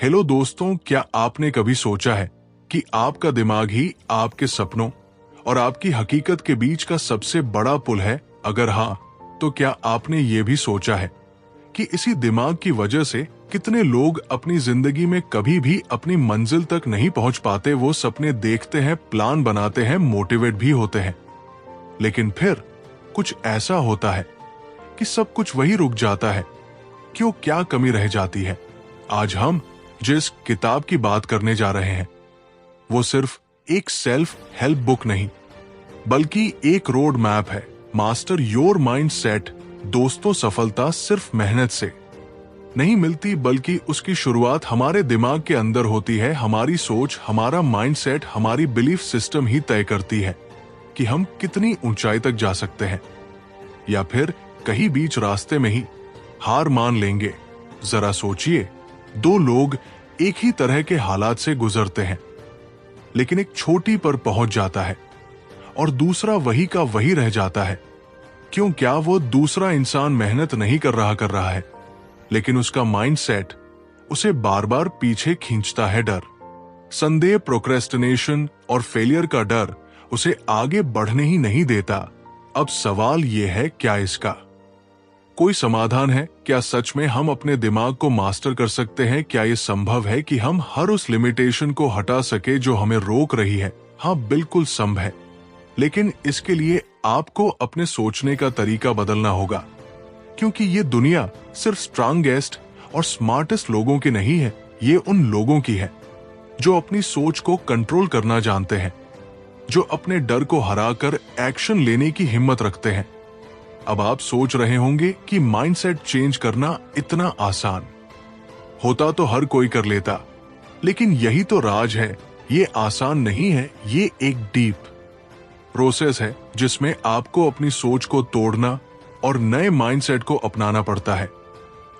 Hello दोस्तों, क्या आपने कभी सोचा है कि आपका दिमाग ही आपके सपनों और आपकी हकीकत के बीच का सबसे बड़ा पुल है? अगर हाँ, तो क्या आपने ये भी सोचा है कि इसी दिमाग की वजह से कितने लोग अपनी जिंदगी में कभी भी अपनी मंजिल तक नहीं पहुंच पाते? वो सपने देखते हैं, प्लान बनाते हैं, मोटिवेट भी होते हैं, लेकिन फिर कुछ ऐसा होता है कि सब कुछ वही रुक जाता है। क्यों? क्या कमी रह जाती है? आज हम जिस किताब की बात करने जा रहे हैं वो सिर्फ एक सेल्फ हेल्प बुक नहीं, बल्कि एक रोड मैप है। Master your mind set. दोस्तों, सफलता सिर्फ मेहनत से नहीं मिलती, बल्कि उसकी शुरुआत हमारे दिमाग के अंदर होती है। हमारी सोच, हमारा माइंडसेट, हमारी बिलीफ सिस्टम ही तय करती है कि हम कितनी ऊंचाई तक जा सकते हैं, या फिर कहीं बीच रास्ते में ही हार मान लेंगे। जरा सोचिए, दो लोग एक ही तरह के हालात से गुजरते हैं, लेकिन एक छोटी पर पहुंच जाता है और दूसरा वही का वही रह जाता है। क्यों? क्या वो दूसरा इंसान मेहनत नहीं कर रहा है, लेकिन उसका माइंडसेट उसे बार बार पीछे खींचता है। डर, संदेह, प्रोक्रेस्टिनेशन और फेलियर का डर उसे आगे बढ़ने ही नहीं देता। अब सवाल यह है, क्या इसका कोई समाधान है? क्या सच में हम अपने दिमाग को मास्टर कर सकते हैं? क्या यह संभव है कि हम हर उस लिमिटेशन को हटा सके जो हमें रोक रही है? हाँ, बिल्कुल संभव है, लेकिन इसके लिए आपको अपने सोचने का तरीका बदलना होगा। क्योंकि ये दुनिया सिर्फ स्ट्रांगेस्ट और स्मार्टेस्ट लोगों की नहीं है, ये उन लोगों की है जो अपनी सोच को कंट्रोल करना जानते हैं, जो अपने डर को हराकर एक्शन लेने की हिम्मत रखते हैं। अब आप सोच रहे होंगे कि माइंडसेट चेंज करना इतना आसान होता तो हर कोई कर लेता, लेकिन यही तो राज है। ये आसान नहीं है, ये एक डीप प्रोसेस है जिसमें आपको अपनी सोच को तोड़ना और नए माइंडसेट को अपनाना पड़ता है।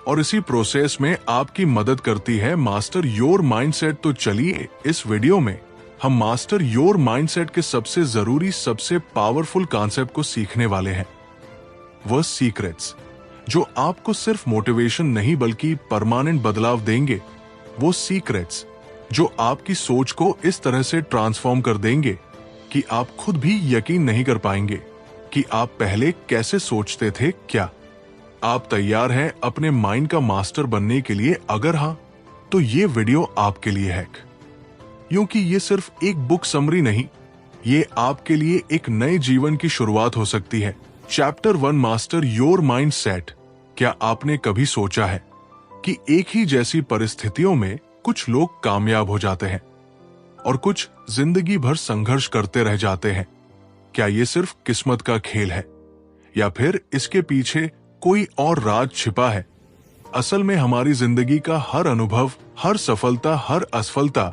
और इसी प्रोसेस में आपकी मदद करती है मास्टर योर माइंडसेट। तो चलिए, इस वीडियो में हम मास्टर योर माइंडसेट के सबसे जरूरी, सबसे पावरफुल कॉन्सेप्ट को सीखने वाले हैं। वह सीक्रेट्स जो आपको सिर्फ मोटिवेशन नहीं बल्कि परमानेंट बदलाव देंगे। वो सीक्रेट्स जो आपकी सोच को इस तरह से ट्रांसफॉर्म कर देंगे कि आप खुद भी यकीन नहीं कर पाएंगे कि आप पहले कैसे सोचते थे। क्या आप तैयार हैं अपने माइंड का मास्टर बनने के लिए? अगर हाँ, तो ये वीडियो आपके लिए है, क्योंकि ये सिर्फ एक बुक समरी नहीं, ये आपके लिए एक नए जीवन की शुरुआत हो सकती है। Chapter 1, master your mind set. क्या आपने कभी सोचा है कि एक ही जैसी परिस्थितियों में कुछ लोग कामयाब हो जाते हैं और कुछ जिंदगी भर संघर्ष करते रह जाते हैं? क्या ये सिर्फ किस्मत का खेल है, या फिर इसके पीछे कोई और राज छिपा है? असल में हमारी जिंदगी का हर अनुभव, हर सफलता, हर असफलता,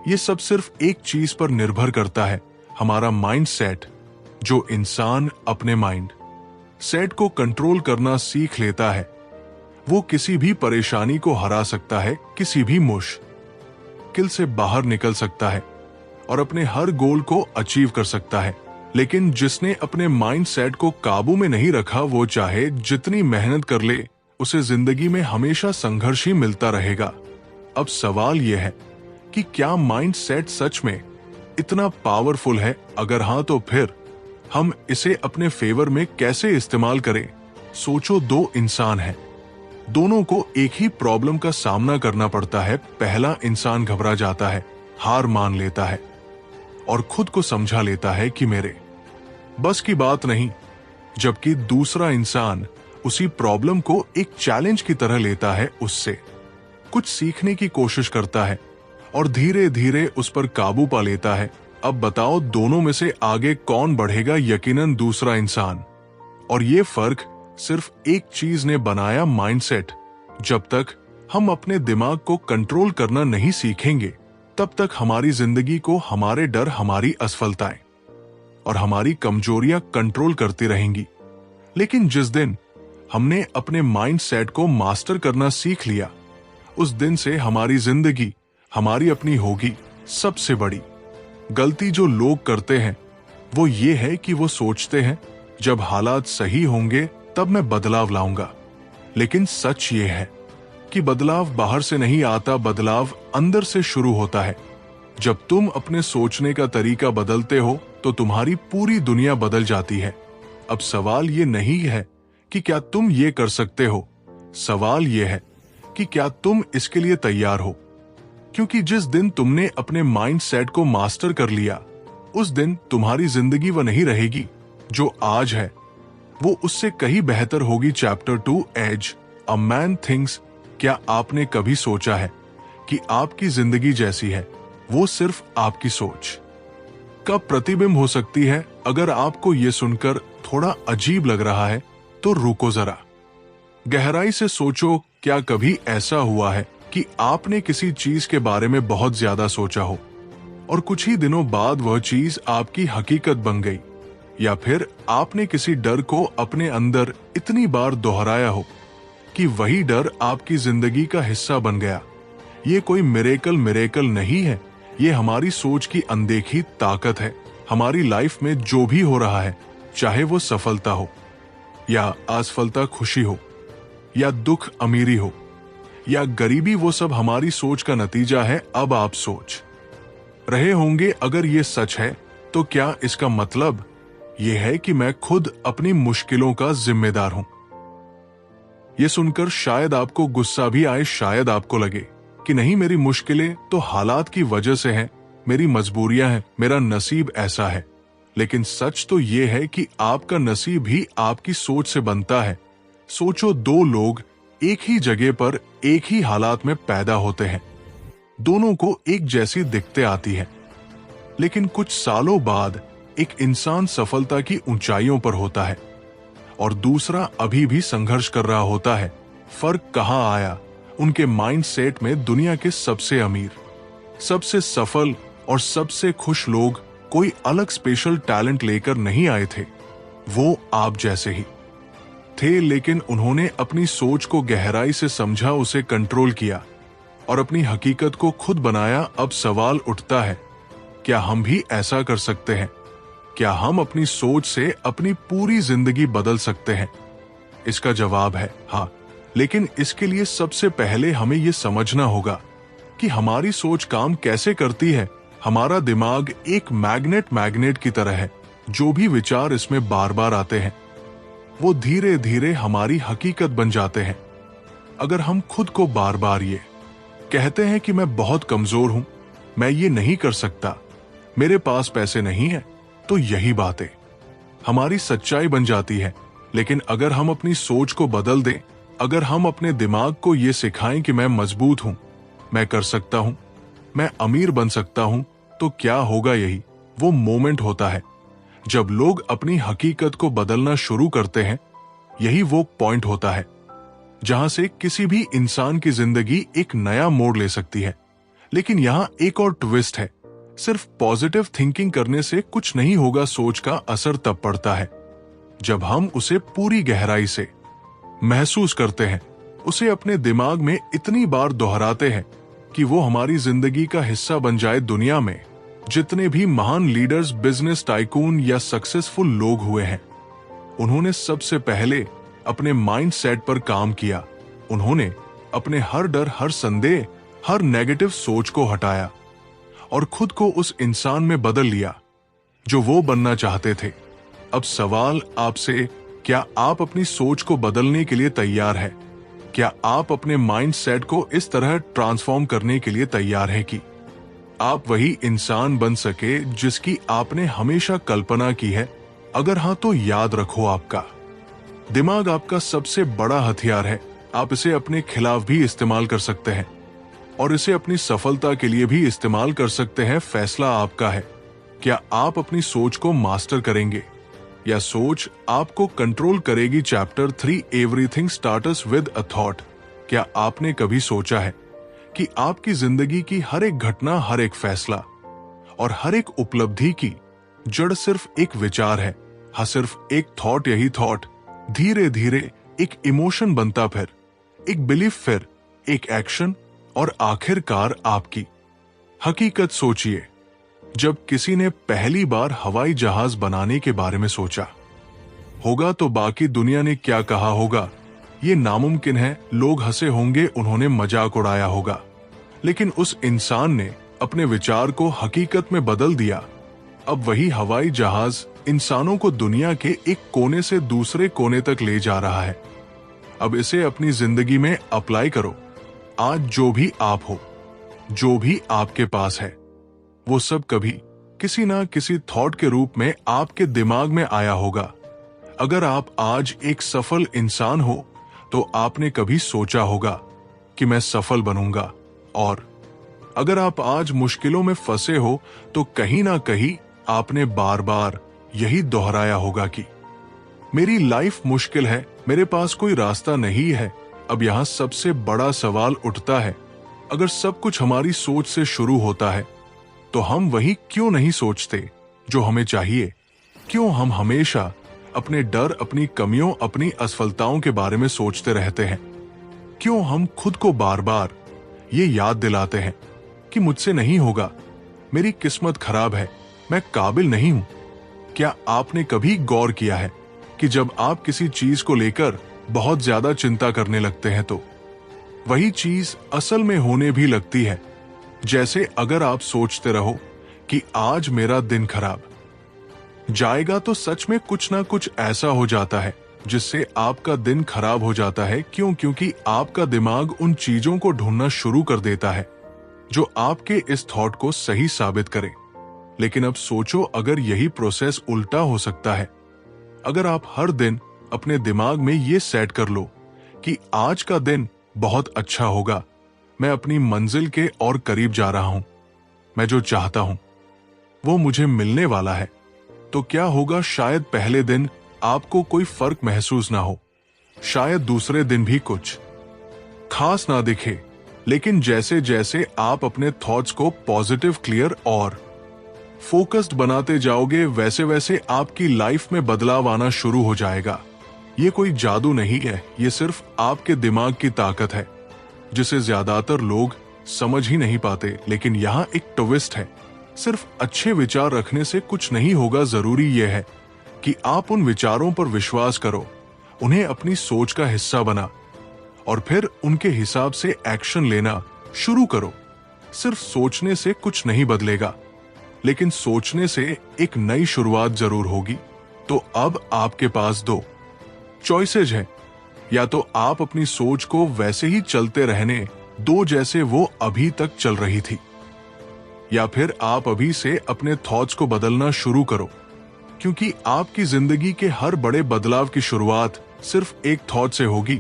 ये सब सिर्फ एक चीज पर निर्भर करता है, हमारा माइंड सेट। जो इंसान अपने माइंड सेट को कंट्रोल करना सीख लेता है, वो किसी भी परेशानी को हरा सकता है, किसी भी मुश्किल से बाहर निकल सकता है और अपने हर गोल को अचीव कर सकता है। लेकिन जिसने अपने माइंड सेट को काबू में नहीं रखा, वो चाहे जितनी मेहनत कर ले, उसे जिंदगी में हमेशा संघर्ष ही मिलता रहेगा। अब सवाल यह है कि क्या माइंड सेट सच में इतना पावरफुल है? अगर हाँ, तो फिर हम इसे अपने फेवर में कैसे इस्तेमाल करें? सोचो, दो इंसान हैं, दोनों को एक ही प्रॉब्लम का सामना करना पड़ता है। पहला इंसान घबरा जाता है, हार मान लेता है और खुद को समझा लेता है कि मेरे बस की बात नहीं, जबकि दूसरा इंसान उसी प्रॉब्लम को एक चैलेंज की तरह लेता है, उससे कुछ सीखने की कोशिश करता है और धीरे धीरे उस पर काबू पा लेता है। अब बताओ, दोनों में से आगे कौन बढ़ेगा? यकीनन दूसरा इंसान। और ये फर्क सिर्फ एक चीज ने बनाया, माइंडसेट। जब तक हम अपने दिमाग को कंट्रोल करना नहीं सीखेंगे, तब तक हमारी जिंदगी को हमारे डर, हमारी असफलताएं और हमारी कमजोरियां कंट्रोल करती रहेंगी। लेकिन जिस दिन हमने अपने माइंडसेट को मास्टर करना सीख लिया, उस दिन से हमारी जिंदगी हमारी अपनी होगी। सबसे बड़ी गलती जो लोग करते हैं वो ये है कि वो सोचते हैं जब हालात सही होंगे तब मैं बदलाव लाऊंगा। लेकिन सच ये है कि बदलाव बाहर से नहीं आता, बदलाव अंदर से शुरू होता है। जब तुम अपने सोचने का तरीका बदलते हो तो तुम्हारी पूरी दुनिया बदल जाती है। अब सवाल ये नहीं है कि क्या तुम ये कर सकते हो, सवाल ये है कि क्या तुम इसके लिए तैयार हो। क्योंकि जिस दिन तुमने अपने माइंडसेट को मास्टर कर लिया, उस दिन तुम्हारी जिंदगी वो नहीं रहेगी जो आज है, वो उससे कहीं बेहतर होगी। Chapter 2 as a man thinks. क्या आपने कभी सोचा है कि आपकी जिंदगी जैसी है वो सिर्फ आपकी सोच का प्रतिबिंब हो सकती है? अगर आपको ये सुनकर थोड़ा अजीब लग रहा है तो रुको जरा, गहराई से सोचो। क्या कभी ऐसा हुआ है कि आपने किसी चीज के बारे में बहुत ज्यादा सोचा हो और कुछ ही दिनों बाद वह चीज आपकी हकीकत बन गई? या फिर आपने किसी डर को अपने अंदर इतनी बार दोहराया हो कि वही डर आपकी जिंदगी का हिस्सा बन गया? ये कोई मिरेकल नहीं है, ये हमारी सोच की अनदेखी ताकत है। हमारी लाइफ में जो भी हो रहा है, चाहे वो सफलता हो या असफलता, खुशी हो या दुख, अमीरी हो या गरीबी, वो सब हमारी सोच का नतीजा है। अब आप सोच रहे होंगे, अगर ये सच है तो क्या इसका मतलब ये है कि मैं खुद अपनी मुश्किलों का जिम्मेदार हूं? ये सुनकर शायद आपको गुस्सा भी आए, शायद आपको लगे कि नहीं, मेरी मुश्किलें तो हालात की वजह से हैं, मेरी मजबूरियां हैं, मेरा नसीब ऐसा है। लेकिन सच तो ये है कि आपका नसीब ही आपकी सोच से बनता है। सोचो, दो लोग एक ही जगह पर एक ही हालात में पैदा होते हैं, दोनों को एक जैसी दिक्कतें आती हैं, लेकिन कुछ सालों बाद एक इंसान सफलता की ऊंचाइयों पर होता है और दूसरा अभी भी संघर्ष कर रहा होता है। फर्क कहां आया? उनके माइंडसेट में। दुनिया के सबसे अमीर, सबसे सफल और सबसे खुश लोग कोई अलग स्पेशल टैलेंट लेकर नहीं आए थे, वो आप जैसे ही थे, लेकिन उन्होंने अपनी सोच को गहराई से समझा, उसे कंट्रोल किया और अपनी हकीकत को खुद बनाया। अब सवाल उठता है, क्या हम भी ऐसा कर सकते हैं? क्या हम अपनी सोच से अपनी पूरी जिंदगी बदल सकते हैं? इसका जवाब है हाँ, लेकिन इसके लिए सबसे पहले हमें यह समझना होगा कि हमारी सोच काम कैसे करती है। हमारा दिमाग एक मैग्नेट की तरह है। जो भी विचार इसमें बार बार आते हैं, वो धीरे धीरे हमारी हकीकत बन जाते हैं। अगर हम खुद को बार बार ये कहते हैं कि मैं बहुत कमजोर हूं, मैं ये नहीं कर सकता, मेरे पास पैसे नहीं है, तो यही बातें हमारी सच्चाई बन जाती है। लेकिन अगर हम अपनी सोच को बदल दें, अगर हम अपने दिमाग को ये सिखाएं कि मैं मजबूत हूं, मैं कर सकता हूं, मैं अमीर बन सकता हूं, तो क्या होगा? यही वो मोमेंट होता है जब लोग अपनी हकीकत को बदलना शुरू करते हैं। यही वो पॉइंट होता है जहां से किसी भी इंसान की जिंदगी एक नया मोड़ ले सकती है। लेकिन यहां एक और ट्विस्ट है, सिर्फ पॉजिटिव थिंकिंग करने से कुछ नहीं होगा। सोच का असर तब पड़ता है जब हम उसे पूरी गहराई से महसूस करते हैं, उसे अपने दिमाग में इतनी बार दोहराते हैं कि वो हमारी जिंदगी का हिस्सा बन जाए। दुनिया में जितने भी महान लीडर्स, बिजनेस टाइकून या सक्सेसफुल लोग हुए हैं, उन्होंने सबसे पहले अपने माइंडसेट पर काम किया। उन्होंने अपने हर डर, हर संदेह, हर नेगेटिव सोच को हटाया और खुद को उस इंसान में बदल लिया जो वो बनना चाहते थे। अब सवाल आपसे, क्या आप अपनी सोच को बदलने के लिए तैयार हैं? क्या आप अपने माइंडसेट को इस तरह ट्रांसफॉर्म करने के लिए तैयार हैं कि आप वही इंसान बन सके जिसकी आपने हमेशा कल्पना की है? अगर हाँ, तो याद रखो, आपका दिमाग आपका सबसे बड़ा हथियार है। आप इसे अपने खिलाफ भी इस्तेमाल कर सकते हैं और इसे अपनी सफलता के लिए भी इस्तेमाल कर सकते हैं। फैसला आपका है। क्या आप अपनी सोच को मास्टर करेंगे या सोच आपको कंट्रोल करेगी? Chapter 3 everything starts with a thought. क्या आपने कभी सोचा है कि आपकी जिंदगी की हर एक घटना, हर एक फैसला और हर एक उपलब्धि की जड़ सिर्फ एक विचार है? हाँ, सिर्फ एक थॉट। यही थॉट धीरे धीरे एक इमोशन बनता, फिर एक बिलीफ, फिर एक एक्शन और आखिरकार आपकी हकीकत। सोचिए, जब किसी ने पहली बार हवाई जहाज बनाने के बारे में सोचा होगा तो बाकी दुनिया ने क्या कहा होगा? ये नामुमकिन है, लोग हंसे होंगे, उन्होंने मजाक उड़ाया होगा, लेकिन उस इंसान ने अपने विचार को हकीकत में बदल दिया। अब वही हवाई जहाज इंसानों को दुनिया के एक कोने से दूसरे कोने तक ले जा रहा है। अब इसे अपनी जिंदगी में अप्लाई करो। आज जो भी आप हो, जो भी आपके पास है, वो सब कभी किसी ना किसी थॉट के रूप में आपके दिमाग में आया होगा। अगर आप आज एक सफल इंसान हो तो आपने कभी सोचा होगा कि मैं सफल बनूंगा, और अगर आप आज मुश्किलों में फंसे हो तो कहीं ना कहीं आपने बार बार यही दोहराया होगा कि मेरी लाइफ मुश्किल है, मेरे पास कोई रास्ता नहीं है। अब यहां सबसे बड़ा सवाल उठता है, अगर सब कुछ हमारी सोच से शुरू होता है तो हम वही क्यों नहीं सोचते जो हमें चाहिए? क्यों हम हमेशा अपने डर, अपनी कमियों, अपनी असफलताओं के बारे में सोचते रहते हैं? क्यों हम खुद को बार बार ये याद दिलाते हैं कि मुझसे नहीं होगा, मेरी किस्मत खराब है, मैं काबिल नहीं हूं? क्या आपने कभी गौर किया है कि जब आप किसी चीज को लेकर बहुत ज्यादा चिंता करने लगते हैं तो वही चीज असल में होने भी लगती है? जैसे अगर आप सोचते रहो कि आज मेरा दिन खराब जाएगा तो सच में कुछ ना कुछ ऐसा हो जाता है जिससे आपका दिन खराब हो जाता है। क्यों? क्योंकि आपका दिमाग उन चीजों को ढूंढना शुरू कर देता है जो आपके इस थॉट को सही साबित करे। लेकिन अब सोचो, अगर यही प्रोसेस उल्टा हो सकता है, अगर आप हर दिन अपने दिमाग में ये सेट कर लो कि आज का दिन बहुत अच्छा होगा, मैं अपनी मंजिल के और करीब जा रहा हूं, मैं जो चाहता हूं वो मुझे मिलने वाला है, तो क्या होगा? शायद पहले दिन आपको कोई फर्क महसूस ना हो, शायद दूसरे दिन भी कुछ खास ना दिखे, लेकिन जैसे जैसे आप अपने थॉट्स को पॉजिटिव, क्लियर और फोकस्ड बनाते जाओगे, वैसे वैसे आपकी लाइफ में बदलाव आना शुरू हो जाएगा। ये कोई जादू नहीं है, ये सिर्फ आपके दिमाग की ताकत है जिसे ज्यादातर लोग समझ ही नहीं पाते। लेकिन यहाँ एक ट्विस्ट है, सिर्फ अच्छे विचार रखने से कुछ नहीं होगा, जरूरी यह है कि आप उन विचारों पर विश्वास करो, उन्हें अपनी सोच का हिस्सा बना और फिर उनके हिसाब से एक्शन लेना शुरू करो। सिर्फ सोचने से कुछ नहीं बदलेगा, लेकिन सोचने से एक नई शुरुआत जरूर होगी। तो अब आपके पास दो चॉइसेज हैं, या तो आप अपनी सोच को वैसे ही चलते रहने दो जैसे वो अभी तक चल रही थी, या फिर आप अभी से अपने थॉट्स को बदलना शुरू करो, क्योंकि आपकी जिंदगी के हर बड़े बदलाव की शुरुआत सिर्फ एक थॉट से होगी।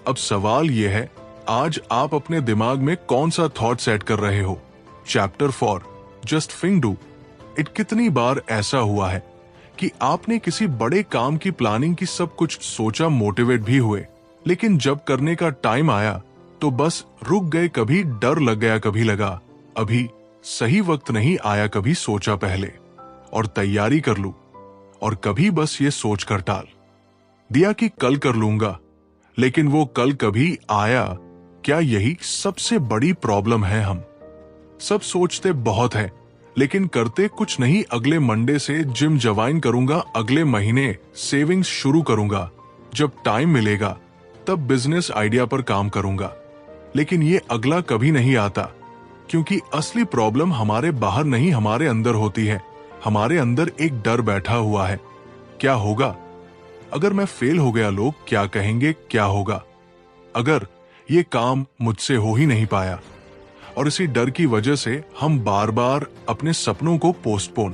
अब सवाल यह है, आज आप अपने दिमाग में कौन सा थॉट सेट कर रहे हो? Chapter 4 just think do it. कितनी बार ऐसा हुआ है कि आपने किसी बड़े काम की प्लानिंग की सब कुछ सोचा, मोटिवेट भी हुए, लेकिन जब करने का टाइम आया तो बस रुक गए। कभी डर लग गया, कभी लगा अभी सही वक्त नहीं आया, कभी सोचा पहले और तैयारी कर लूं, और कभी बस ये सोच कर टाल दिया कि कल कर लूंगा, लेकिन वो कल कभी आया? क्या यही सबसे बड़ी प्रॉब्लम है? हम सब सोचते बहुत है लेकिन करते कुछ नहीं। अगले मंडे से जिम ज्वाइन करूंगा, अगले महीने सेविंग्स शुरू करूंगा, जब टाइम मिलेगा तब बिजनेस आइडिया पर काम करूंगा, लेकिन ये अगला कभी नहीं आता, क्योंकि असली प्रॉब्लम हमारे बाहर नहीं, हमारे अंदर होती है। हमारे अंदर एक डर बैठा हुआ है, क्या होगा अगर मैं फेल हो गया? लोग क्या कहेंगे? क्या होगा अगर ये काम मुझसे हो ही नहीं पाया? और इसी डर की वजह से हम बार बार अपने सपनों को पोस्टपोन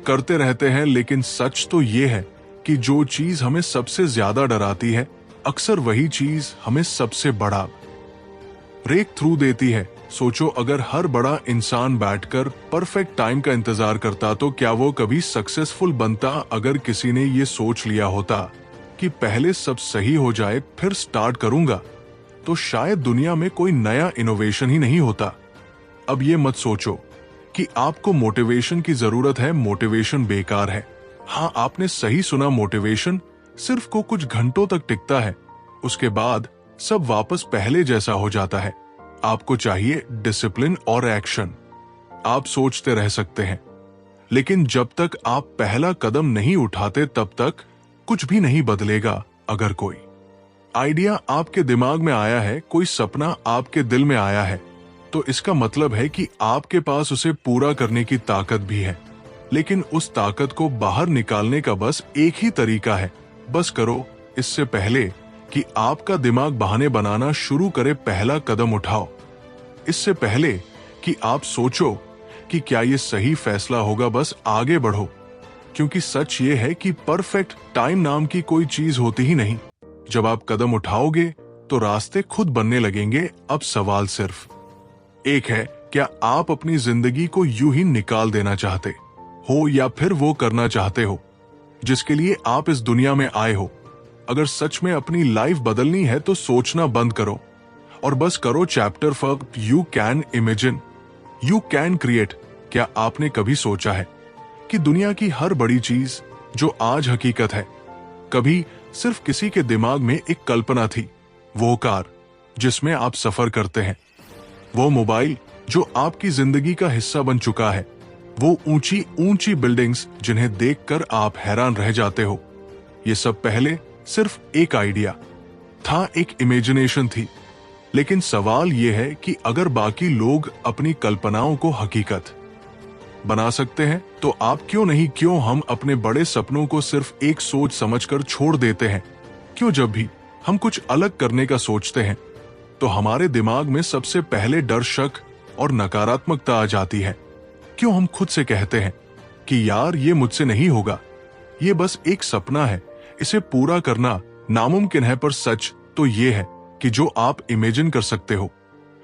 करते रहते हैं। लेकिन सच तो ये है कि जो चीज हमें सबसे ज्यादा डराती है, अक्सर वही चीज हमें सबसे बड़ा ब्रेक थ्रू देती है। सोचो, अगर हर बड़ा इंसान बैठकर परफेक्ट टाइम का इंतजार करता तो क्या वो कभी सक्सेसफुल बनता? अगर किसी ने ये सोच लिया होता कि पहले सब सही हो जाए फिर स्टार्ट करूंगा, तो शायद दुनिया में कोई नया इनोवेशन ही नहीं होता। अब ये मत सोचो कि आपको मोटिवेशन की जरूरत है, मोटिवेशन बेकार है। हाँ, आपने सही सुना, मोटिवेशन सिर्फ को कुछ घंटों तक टिकता है, उसके बाद सब वापस पहले जैसा हो जाता है। आपको चाहिए डिसिप्लिन और एक्शन। आप सोचते रह सकते हैं, लेकिन जब तक आप पहला कदम नहीं उठाते तब तक कुछ भी नहीं बदलेगा। अगर कोई आइडिया आपके दिमाग में आया है, कोई सपना आपके दिल में आया है, तो इसका मतलब है कि आपके पास उसे पूरा करने की ताकत भी है। लेकिन उस ताकत को बाहर निकालने का बस एक ही तरीका है, बस करो। इससे पहले कि आपका दिमाग बहाने बनाना शुरू करे, पहला कदम उठाओ। इससे पहले कि आप सोचो कि क्या ये सही फैसला होगा, बस आगे बढ़ो। क्योंकि सच ये है कि परफेक्ट टाइम नाम की कोई चीज होती ही नहीं। जब आप कदम उठाओगे तो रास्ते खुद बनने लगेंगे। अब सवाल सिर्फ एक है, क्या आप अपनी जिंदगी को यूं ही निकाल देना चाहते हो, या फिर वो करना चाहते हो जिसके लिए आप इस दुनिया में आए हो? अगर सच में अपनी लाइफ बदलनी है तो सोचना बंद करो और बस करो chapter first, you can imagine, you can create. क्या आपने कभी सोचा है कि दुनिया की हर बड़ी चीज जो आज हकीकत है, कभी सिर्फ किसी के दिमाग में एक कल्पना थी? वो कार जिसमें आप सफर करते हैं, वो मोबाइल जो आपकी जिंदगी का हिस्सा बन चुका है, वो ऊंची ऊंची बिल्डिंग्स जिन्हें देखकर आप हैरान रह जाते हो, ये सब पहले सिर्फ एक आइडिया था, एक इमेजिनेशन थी। लेकिन सवाल यह है कि अगर बाकी लोग अपनी कल्पनाओं को हकीकत बना सकते हैं, तो आप क्यों नहीं? क्यों हम अपने बड़े सपनों को सिर्फ एक सोच समझकर छोड़ देते हैं? क्यों जब भी हम कुछ अलग करने का सोचते हैं तो हमारे दिमाग में सबसे पहले डर, शक और नकारात्मकता आ जाती है? क्यों हम खुद से कहते हैं कि यार ये मुझसे नहीं होगा, ये बस एक सपना है, इसे पूरा करना नामुमकिन है? पर सच तो ये है कि जो आप इमेजिन कर सकते हो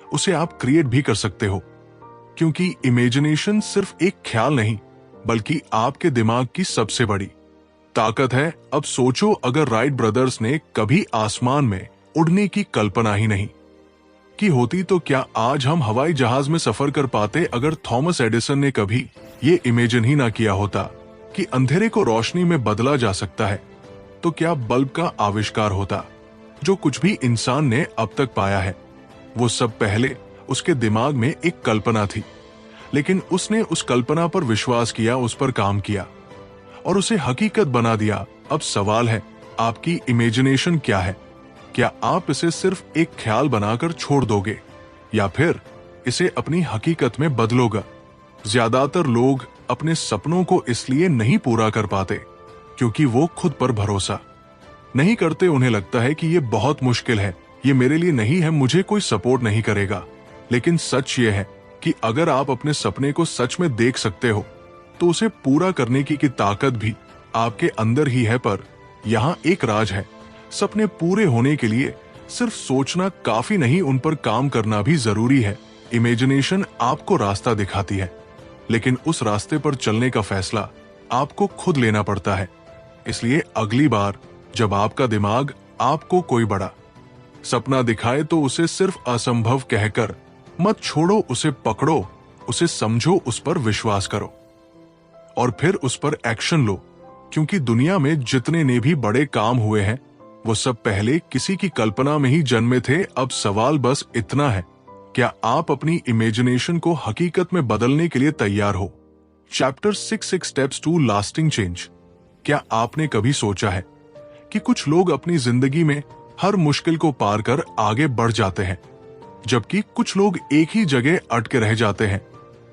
उसे आप क्रिएट भी कर सकते हो। क्योंकि इमेजिनेशन सिर्फ एक ख्याल नहीं, बल्कि आपके दिमाग की सबसे बड़ी ताकत है। अब सोचो, अगर राइट ब्रदर्स ने कभी आसमान में उड़ने की कल्पना ही नहीं की होती तो क्या आज हम हवाई जहाज में सफर कर पाते? अगर थॉमस एडिसन ने कभी ये इमेजिन ही ना किया होता कि अंधेरे को रोशनी में बदला जा सकता है, तो क्या बल्ब का आविष्कार होता? जो कुछ भी इंसान ने अब तक पाया है, वो सब पहले उसके दिमाग में एक कल्पना थी, लेकिन उसने उस कल्पना पर विश्वास किया, उस पर काम किया और उसे हकीकत बना दिया। अब सवाल है, आपकी इमेजिनेशन क्या है? क्या आप इसे सिर्फ एक ख्याल बनाकर छोड़ दोगे, या फिर इसे अपनी हकीकत में बदलोगे? ज्यादातर लोग अपने सपनों को इसलिए नहीं पूरा कर पाते क्योंकि वो खुद पर भरोसा नहीं करते। उन्हें लगता है कि ये बहुत मुश्किल है, ये मेरे लिए नहीं है, मुझे कोई सपोर्ट नहीं करेगा। लेकिन सच ये है कि अगर आप अपने सपने को सच में देख सकते हो तो उसे पूरा करने की ताकत भी आपके अंदर ही है। पर यहाँ एक राज है, सपने पूरे होने के लिए सिर्फ सोचना काफी नहीं, उन पर काम करना भी जरूरी है। इमेजिनेशन आपको रास्ता दिखाती है, लेकिन उस रास्ते पर चलने का फैसला आपको खुद लेना पड़ता है। इसलिए अगली बार जब आपका दिमाग आपको कोई बड़ा सपना दिखाए तो उसे सिर्फ असंभव कहकर मत छोड़ो, उसे पकड़ो, उसे समझो, उस पर विश्वास करो और फिर उस पर एक्शन लो। क्योंकि दुनिया में जितने ने भी बड़े काम हुए हैं वो सब पहले किसी की कल्पना में ही जन्मे थे। अब सवाल बस इतना है, क्या आप अपनी इमेजिनेशन को हकीकत में बदलने के लिए तैयार हो? Chapter 6 steps to lasting change. क्या आपने कभी सोचा है कि कुछ लोग अपनी जिंदगी में हर मुश्किल को पार कर आगे बढ़ जाते हैं, जबकि कुछ लोग एक ही जगह अटके रह जाते हैं?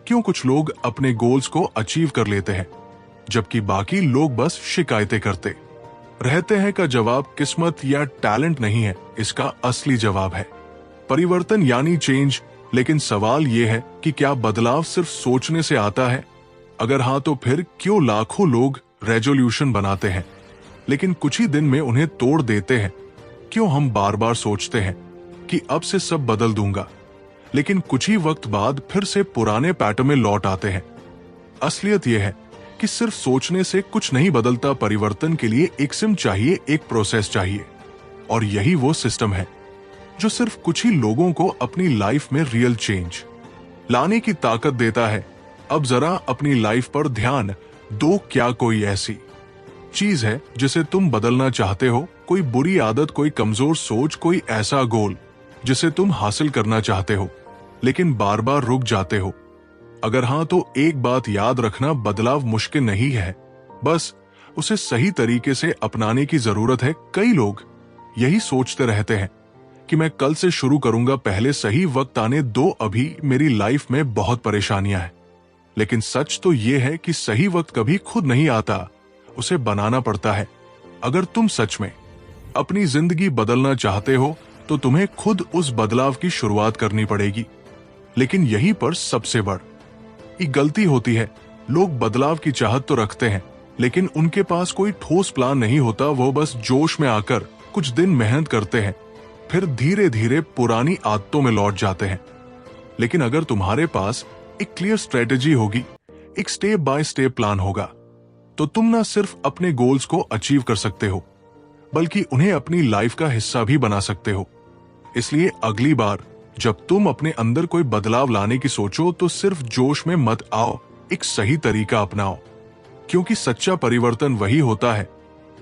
क्यों कुछ लोग अपने गोल्स को अचीव कर लेते हैं जबकि बाकी लोग बस शिकायतें करते रहते हैं? का जवाब किस्मत या टैलेंट नहीं है, इसका असली जवाब है परिवर्तन यानी चेंज। लेकिन सवाल यह है कि क्या बदलाव सिर्फ सोचने से आता है? अगर हाँ, तो फिर क्यों लाखों लोग रेजोल्यूशन बनाते हैं लेकिन कुछ ही दिन में उन्हें तोड़ देते हैं? क्यों हम बार बार सोचते हैं कि अब से सब बदल दूंगा, लेकिन कुछ ही वक्त बाद फिर से पुराने पैटर्न में लौट आते हैं? असलियत यह है कि सिर्फ सोचने से कुछ नहीं बदलता। परिवर्तन के लिए एक सिम चाहिए, एक प्रोसेस चाहिए, और यही वो सिस्टम है जो सिर्फ कुछ ही लोगों को अपनी लाइफ में रियल चेंज लाने की ताकत देता है। अब जरा अपनी लाइफ पर ध्यान दो। क्या कोई ऐसी चीज है जिसे तुम बदलना चाहते हो? कोई बुरी आदत, कोई कमजोर सोच, कोई ऐसा गोल जिसे तुम हासिल करना चाहते हो लेकिन बार बार रुक जाते हो? अगर हाँ, तो एक बात याद रखना, बदलाव मुश्किल नहीं है, बस उसे सही तरीके से अपनाने की जरूरत है। कई लोग यही सोचते रहते हैं कि मैं कल से शुरू करूंगा, पहले सही वक्त आने दो, अभी मेरी लाइफ में बहुत परेशानियां हैं। लेकिन सच तो यह है कि सही वक्त कभी खुद नहीं आता, उसे बनाना पड़ता है। अगर तुम सच में अपनी जिंदगी बदलना चाहते हो तो तुम्हें खुद उस बदलाव की शुरुआत करनी पड़ेगी। लेकिन यहीं पर सबसे बड़ी गलती होती है। लोग बदलाव की चाहत तो रखते हैं, लेकिन उनके पास कोई ठोस प्लान नहीं होता। वो बस जोश में आकर कुछ दिन मेहनत करते हैं, फिर धीरे धीरे पुरानी आदतों में लौट जाते हैं। लेकिन अगर तुम्हारे पास एक क्लियर स्ट्रेटेजी होगी, एक स्टेप बाय स्टेप प्लान होगा, तो तुम न सिर्फ अपने गोल्स को अचीव कर सकते हो, बल्कि उन्हें अपनी लाइफ का हिस्सा भी बना सकते हो। इसलिए अगली बार जब तुम अपने अंदर कोई बदलाव लाने की सोचो तो सिर्फ जोश में मत आओ, एक सही तरीका अपनाओ। क्योंकि सच्चा परिवर्तन वही होता है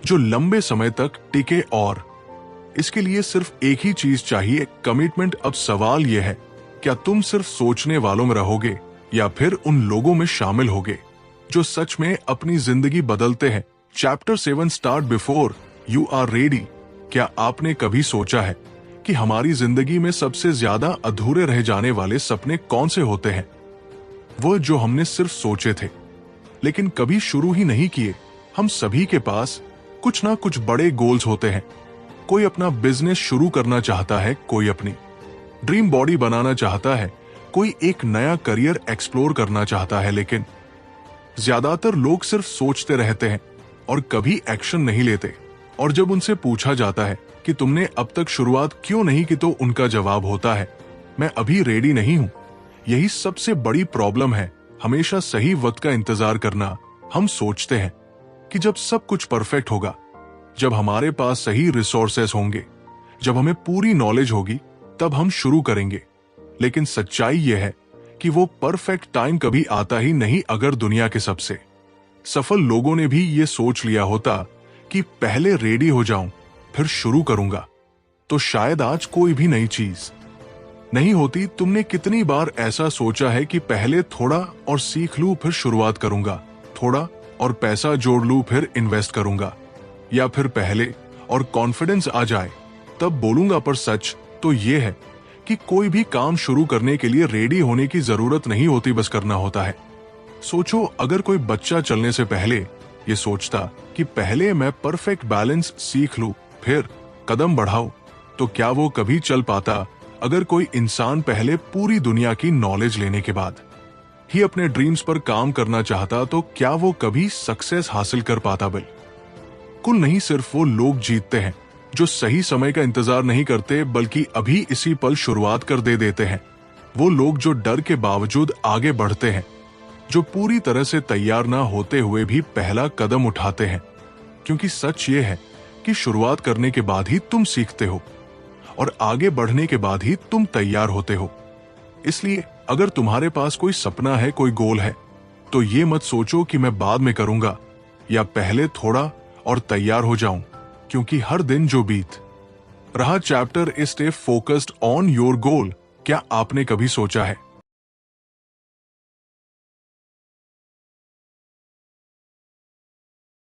जो लंबे समय तक टिके, और इसके लिए सिर्फ एक ही चीज चाहिए, कमिटमेंट। अब सवाल यह है, क्या तुम सिर्फ सोचने वालों में रहोगे या फिर उन लोगों में शामिल होगे जो सच में अपनी जिंदगी बदलते हैं। Chapter 7 start before you are ready. क्या आपने कभी सोचा है कि हमारी जिंदगी में सबसे ज्यादा अधूरे रह जाने वाले सपने कौन से होते हैं? वो जो हमने सिर्फ सोचे थे लेकिन कभी शुरू ही नहीं किए। हम सभी के पास कुछ ना कुछ बड़े गोल्स होते हैं। कोई अपना बिजनेस शुरू करना चाहता है, कोई अपनी ड्रीम बॉडी बनाना चाहता है, कोई एक नया करियर एक्सप्लोर करना चाहता है। लेकिन ज्यादातर लोग सिर्फ सोचते रहते हैं और कभी एक्शन नहीं लेते। और जब उनसे पूछा जाता है कि तुमने अब तक शुरुआत क्यों नहीं की, तो उनका जवाब होता है, मैं अभी रेडी नहीं हूं। यही सबसे बड़ी प्रॉब्लम है, हमेशा सही वक्त का इंतजार करना। हम सोचते हैं कि जब सब कुछ परफेक्ट होगा, जब हमारे पास सही रिसोर्सेस होंगे, जब हमें पूरी नॉलेज होगी, तब हम शुरू करेंगे। लेकिन सच्चाई यह है कि वो परफेक्ट टाइम कभी आता ही नहीं। अगर दुनिया के सबसे सफल लोगों ने भी ये सोच लिया होता कि पहले रेडी हो जाऊं फिर शुरू करूंगा, तो शायद आज कोई भी नई चीज नहीं होती। तुमने कितनी बार ऐसा सोचा है कि पहले थोड़ा और सीख लूं फिर शुरुआत करूंगा, थोड़ा और पैसा जोड़ लूं फिर इन्वेस्ट करूंगा, या फिर पहले और कॉन्फिडेंस आ जाए तब बोलूंगा। पर सच तो ये है कि कोई भी काम शुरू करने के लिए रेडी होने की जरूरत नहीं होती, बस करना होता है। सोचो, अगर कोई बच्चा चलने से पहले ये सोचता कि पहले मैं परफेक्ट बैलेंस सीख लूं फिर कदम बढ़ाऊं, तो क्या वो कभी चल पाता? अगर कोई इंसान पहले पूरी दुनिया की नॉलेज लेने के बाद ही अपने ड्रीम्स पर काम करना चाहता, तो क्या वो कभी सक्सेस हासिल कर पाता? बिल्कुल नहीं। सिर्फ वो लोग जीतते हैं जो सही समय का इंतजार नहीं करते, बल्कि अभी इसी पल शुरुआत कर देते हैं। वो लोग जो डर के बावजूद आगे बढ़ते हैं, जो पूरी तरह से तैयार ना होते हुए भी पहला कदम उठाते हैं। क्योंकि सच ये है कि शुरुआत करने के बाद ही तुम सीखते हो और आगे बढ़ने के बाद ही तुम तैयार होते हो। इसलिए अगर तुम्हारे पास कोई सपना है, कोई गोल है, तो ये मत सोचो कि मैं बाद में करूंगा या पहले थोड़ा और तैयार हो जाऊं, क्योंकि हर दिन जो बीत रहा chapter is stay focused on your goal. क्या आपने कभी सोचा है